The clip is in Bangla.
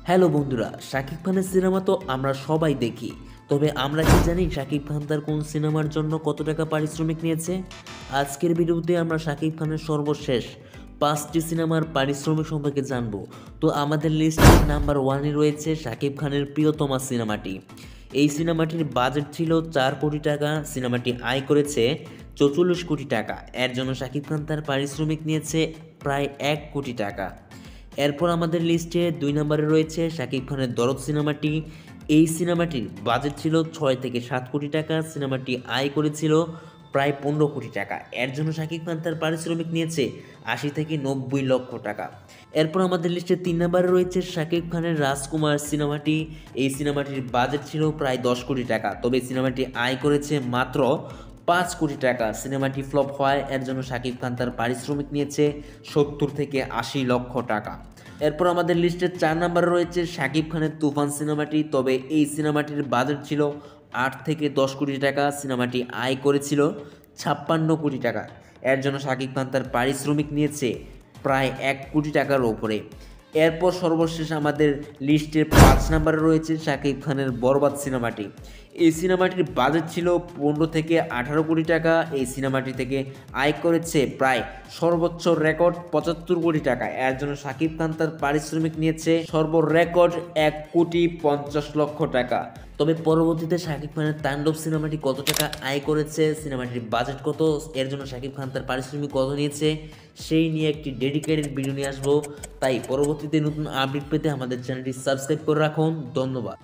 হ্যালো বন্ধুরা, শাকিব খানের সিনেমা তো আমরা সবাই দেখি। তবে আমরা কি জানি শাকিব খান তার কোন সিনেমার জন্য কত টাকা পারিশ্রমিক নিয়েছে? আজকের ভিডিওতে আমরা শাকিব খানের সর্বশেষ 5টি সিনেমার পারিশ্রমিক সম্পর্কে জানবো। তো আমাদের লিস্টের নাম্বার 1-এ রয়েছে শাকিব খানের প্রিয়তমা সিনেমাটি। এই সিনেমাটির বাজেট ছিল 4 কোটি টাকা, সিনেমাটি আয় করেছে 44 কোটি টাকা। এর জন্য শাকিব খান তার পারিশ্রমিক নিয়েছে প্রায় 1 কোটি টাকা। এরপর আমাদের লিস্টে 2 নম্বরে রয়েছে শাকিব খানের দরদ সিনেমাটি। এই সিনেমাটির বাজেট ছিল 6 থেকে 7 কোটি টাকা, সিনেমাটি আয় করেছিল প্রায় 15 কোটি টাকা। এর জন্য শাকিব খান তার পারিশ্রমিক নিয়েছে 80 থেকে 90 লক্ষ টাকা। এরপর আমাদের লিস্টে 3 নম্বরে রয়েছে শাকিব খানের রাজকুমার সিনেমাটি। এই সিনেমাটির বাজেট ছিল প্রায় 10 কোটি টাকা, তবে সিনেমাটি আয় করেছে মাত্র 5 কোটি টাকা। সিনেমাটি ফ্লপ হয়, এর জন্য শাকিব খান তার পারিশ্রমিক নিয়েছে 70 থেকে 80 লক্ষ টাকা। এরপর আমাদের লিস্টের 4 নম্বরে রয়েছে শাকিব খানের তুফান সিনেমাটি। তবে এই সিনেমাটির বাজেট ছিল 8 থেকে 10 কোটি টাকা, সিনেমাটি আয় করেছিল 56 কোটি টাকা। এর জন্য শাকিব খান তার পারিশ্রমিক নিয়েছে প্রায় 1 কোটি টাকার ওপরে। এরপর সর্বশেষ আমাদের লিস্টের 5 নম্বরে রয়েছে শাকিব খানের বরবাদ সিনেমাটি। এই সিনেমাটির বাজেট ছিল 15 থেকে 18 কোটি টাকা। এই সিনেমাটি থেকে আয় করেছে প্রায় সর্বোচ্চ রেকর্ড 75 কোটি টাকা। এর জন্য শাকিব খান তার পারিশ্রমিক নিয়েছে সর্বরেকর্ড 1 কোটি 50 লক্ষ টাকা। তবে পরবর্তীতে শাকিব খানের তাণ্ডব সিনেমাটি কত টাকা আয় করেছে, সিনেমাটির বাজেট কত, এর জন্য শাকিব খান তার পারিশ্রমিক কত নিয়েছে, সেই নিয়ে একটি ডেডিকেটেড ভিডিও নিয়ে আসবো। তাই পরবর্তীতে নতুন আপডেট পেতে আমাদের চ্যানেলটি সাবস্ক্রাইব করে রাখুন। ধন্যবাদ।